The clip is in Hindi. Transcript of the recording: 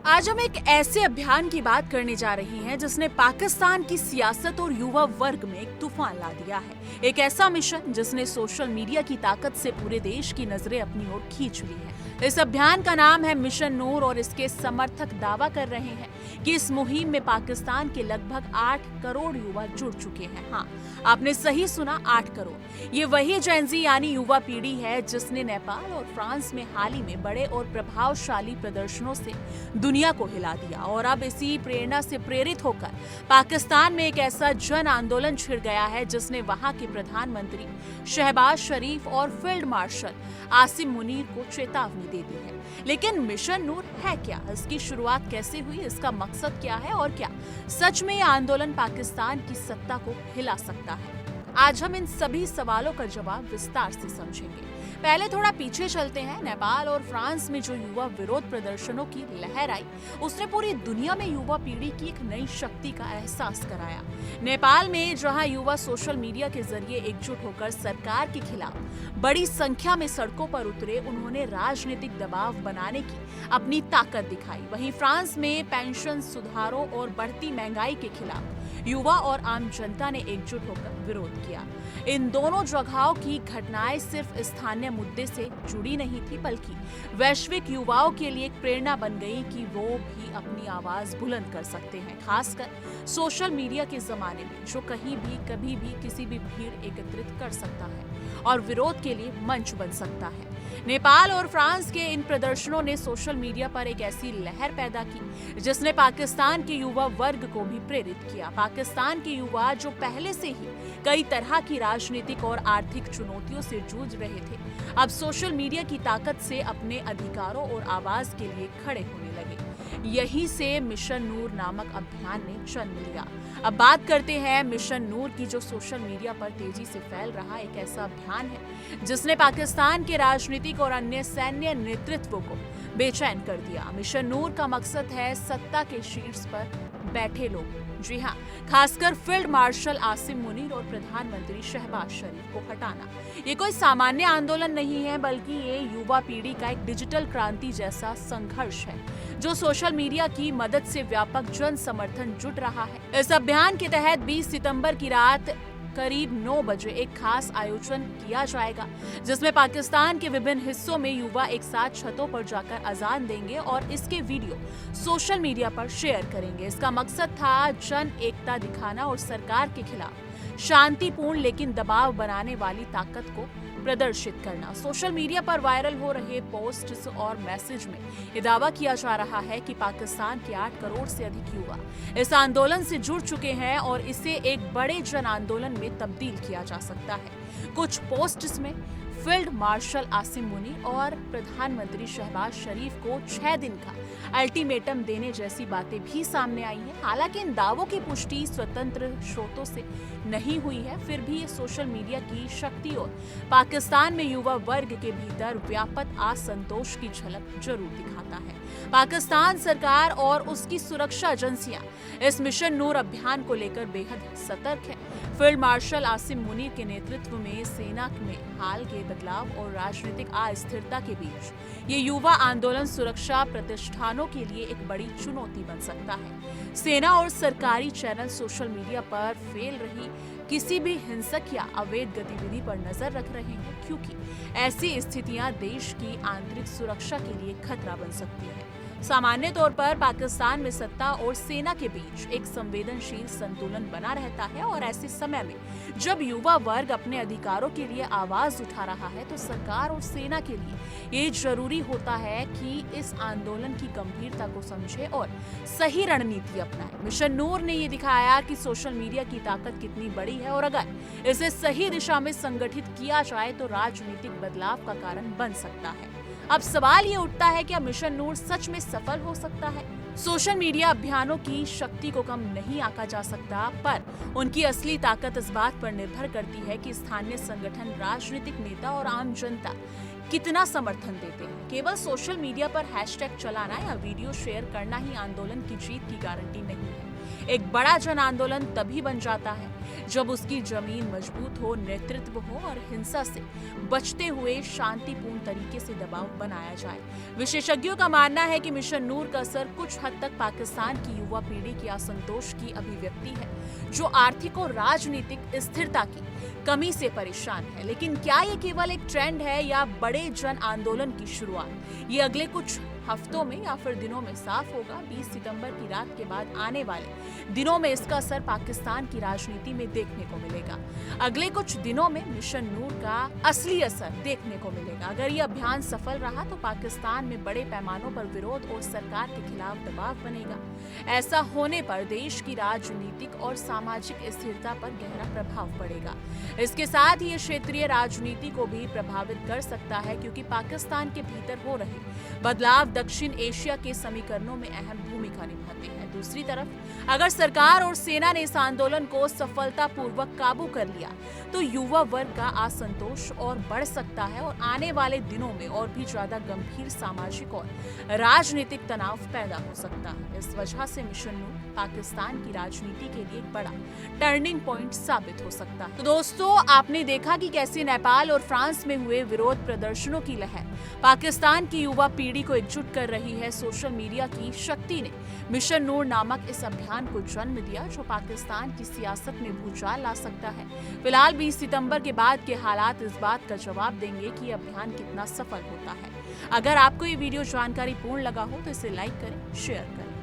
आज हम एक ऐसे अभियान की बात करने जा रहे हैं जिसने पाकिस्तान की सियासत और युवा वर्ग में एक तूफान ला दिया है। एक ऐसा मिशन जिसने सोशल मीडिया की ताकत से पूरे देश की नजरें अपनी ओर खींच ली हैं। इस अभियान का नाम है मिशन नूर और इसके समर्थक दावा कर रहे हैं कि इस मुहिम में पाकिस्तान के लगभग 8 करोड़ युवा जुड़ चुके हैं। हाँ, आपने सही सुना, 8 करोड़। ये वही जेनजी यानी युवा पीढ़ी है जिसने नेपाल और फ्रांस में हाल ही में बड़े और प्रभावशाली प्रदर्शनों से दुनिया को हिला दिया और अब इसी प्रेरणा से प्रेरित होकर पाकिस्तान में एक ऐसा जन आंदोलन छिड़ गया है जिसने वहां के प्रधानमंत्री शहबाज शरीफ और फील्ड मार्शल आसिम मुनीर को चेतावनी दे दी है। लेकिन मिशन नूर है क्या? इसकी शुरुआत कैसे हुई? इसका मकसद क्या है? और क्या सच में यह आंदोलन पाकिस्तान की सत्ता को हिला सकता है? आज हम इन सभी सवालों का जवाब विस्तार से समझेंगे। पहले थोड़ा पीछे चलते हैं। नेपाल और फ्रांस में जो युवा विरोध प्रदर्शनों की लहर आई, उसने पूरी दुनिया में युवा पीढ़ी की एक नई शक्ति का एहसास कराया। नेपाल में जहां युवा सोशल मीडिया के जरिए एकजुट होकर सरकार के खिलाफ बड़ी संख्या में सड़कों पर उतरे, उन्होंने राजनीतिक दबाव बनाने की अपनी ताकत दिखाई। वहीं फ्रांस में पेंशन सुधारों और बढ़ती महंगाई के खिलाफ युवा और आम जनता ने एकजुट होकर विरोध किया। इन दोनों जगहों की घटनाएं सिर्फ स्थानीय मुद्दे से जुड़ी नहीं थी, बल्कि वैश्विक युवाओं के लिए एक प्रेरणा बन गई कि वो भी अपनी आवाज बुलंद कर सकते हैं, खासकर सोशल मीडिया के जमाने में, जो कहीं भी कभी भी किसी भी भीड़ एकत्रित कर सकता है और विरोध के लिए मंच बन सकता है। नेपाल और फ्रांस के इन प्रदर्शनों ने सोशल मीडिया पर एक ऐसी लहर पैदा की जिसने पाकिस्तान के युवा वर्ग को भी प्रेरित किया। पाकिस्तान के युवा जो पहले से ही कई तरह की राजनीतिक और आर्थिक चुनौतियों से जूझ रहे थे, अब सोशल मीडिया की ताकत से अपने अधिकारों और आवाज के लिए खड़े होने लगे। यहीं से मिशन नूर नामक अभियान ने जन्म लिया। अब बात करते हैं मिशन नूर की, जो सोशल मीडिया पर तेजी से फैल रहा एक ऐसा अभियान है जिसने पाकिस्तान के राजनीतिक और अन्य सैन्य नेतृत्व को बेचैन कर दिया। मिशन नूर का मकसद है सत्ता के शीर्ष पर बैठे लोग, जी हाँ, खासकर फील्ड मार्शल आसिम मुनीर और प्रधानमंत्री शहबाज शरीफ को हटाना। ये कोई सामान्य आंदोलन नहीं है, बल्कि ये युवा पीढ़ी का एक डिजिटल क्रांति जैसा संघर्ष है जो सोशल मीडिया की मदद से व्यापक जन समर्थन जुट रहा है। इस अभियान के तहत 20 सितंबर की रात करीब 9 बजे एक खास आयोजन किया जाएगा जिसमें पाकिस्तान के विभिन्न हिस्सों में युवा एक साथ छतों पर जाकर अजान देंगे और इसके वीडियो सोशल मीडिया पर शेयर करेंगे। इसका मकसद था जन एकता दिखाना और सरकार के खिलाफ शांतिपूर्ण लेकिन दबाव बनाने वाली ताकत को प्रदर्शित करना। सोशल मीडिया पर वायरल हो रहे पोस्ट्स और मैसेज में यह दावा किया जा रहा है कि पाकिस्तान के 8 करोड़ से अधिक युवा इस आंदोलन से जुड़ चुके हैं और इसे एक बड़े जन आंदोलन में तब्दील किया जा सकता है। कुछ पोस्ट्स में फील्ड मार्शल आसिम मुनीर और प्रधानमंत्री शहबाज शरीफ को 6 दिन का अल्टीमेटम देने जैसी बातें भी सामने आई हैं। हालांकि इन दावों की पुष्टि स्वतंत्र स्रोतों से नहीं हुई है, फिर भी ये सोशल मीडिया की शक्ति और पाकिस्तान में युवा वर्ग के भीतर व्यापक असंतोष की झलक जरूर दिखाता है। पाकिस्तान सरकार और उसकी सुरक्षा एजेंसियां इस मिशन नूर अभियान को लेकर बेहद सतर्क है। फील्ड मार्शल आसिम मुनीर के नेतृत्व में सेना में हाल के बदलाव और राजनीतिक अस्थिरता के बीच ये युवा आंदोलन सुरक्षा प्रतिष्ठानों के लिए एक बड़ी चुनौती बन सकता है। सेना और सरकारी चैनल सोशल मीडिया पर फैल रही किसी भी हिंसक या अवैध गतिविधि पर नजर रख रहे हैं, क्योंकि ऐसी स्थितियां देश की आंतरिक सुरक्षा के लिए खतरा बन सकती है। सामान्य तौर पर पाकिस्तान में सत्ता और सेना के बीच एक संवेदनशील संतुलन बना रहता है और ऐसे समय में जब युवा वर्ग अपने अधिकारों के लिए आवाज उठा रहा है, तो सरकार और सेना के लिए ये जरूरी होता है कि इस आंदोलन की गंभीरता को समझे और सही रणनीति अपनाए। मिशन नूर ने ये दिखाया कि सोशल मीडिया की ताकत कितनी बड़ी है और अगर इसे सही दिशा में संगठित किया जाए तो राजनीतिक बदलाव का कारण बन सकता है। अब सवाल ये उठता है, क्या मिशन नूर सच में सफल हो सकता है? सोशल मीडिया अभियानों की शक्ति को कम नहीं आंका जा सकता, पर उनकी असली ताकत इस बात पर निर्भर करती है कि स्थानीय संगठन, राजनीतिक नेता और आम जनता कितना समर्थन देते हैं। केवल सोशल मीडिया पर हैशटैग चलाना या वीडियो शेयर करना ही आंदोलन की जीत की गारंटी नहीं है। एक बड़ा जन आंदोलन तभी बन जाता है जब उसकी जमीन मजबूत हो, नेतृत्व हो और हिंसा से बचते हुए शांतिपूर्ण तरीके से दबाव बनाया जाए। विशेषज्ञों का मानना है कि मिशन नूर का असर कुछ हद तक पाकिस्तान की युवा पीढ़ी की असंतोष की अभिव्यक्ति है, जो आर्थिक और राजनीतिक स्थिरता की कमी से परेशान है। लेकिन क्या ये केवल एक ट्रेंड है या बड़े जन आंदोलन की शुरुआत? ये अगले कुछ हफ्तों में या फिर दिनों में साफ होगा। 20 सितंबर की रात के बाद आने वाले दिनों में इसका असर पाकिस्तान की राजनीति में देखने को मिलेगा। अगले कुछ दिनों में मिशन नूर का असली असर देखने को मिलेगा। अगर ये अभियान सफल रहा तो पाकिस्तान में बड़े पैमानों पर विरोध और सरकार के खिलाफ दबाव बनेगा। ऐसा होने पर देश की राजनीतिक और सामाजिक स्थिरता पर गहरा प्रभाव पड़ेगा। इसके साथ ही ये क्षेत्रीय राजनीति को भी प्रभावित कर सकता है, क्योंकि पाकिस्तान के भीतर हो रहे बदलाव दक्षिण एशिया के समीकरणों में अहम भूमिका निभाते हैं। दूसरी तरफ अगर सरकार और सेना ने इस आंदोलन को सफलतापूर्वक काबू कर लिया तो युवा वर्ग का असंतोष और बढ़ सकता है और आने वाले दिनों में और भी ज्यादा गंभीर सामाजिक और राजनीतिक तनाव पैदा हो सकता है। इस वजह से मिशन नूर पाकिस्तान की राजनीति के लिए एक बड़ा टर्निंग पॉइंट साबित हो सकता है। तो दोस्तों, आपने देखा कि कैसे नेपाल और फ्रांस में हुए विरोध प्रदर्शनों की लहर पाकिस्तान की युवा पीढ़ी को एकजुट कर रही है। सोशल मीडिया की शक्ति ने मिशन नूर नामक इस अभियान को जन्म दिया, जो पाकिस्तान की सियासत में भूचाल ला सकता है। फिलहाल 20 सितंबर के बाद के हालात इस बात का जवाब देंगे कि अभियान कितना सफल होता है। अगर आपको ये वीडियो जानकारीपूर्ण लगा हो तो इसे लाइक करें, शेयर करें।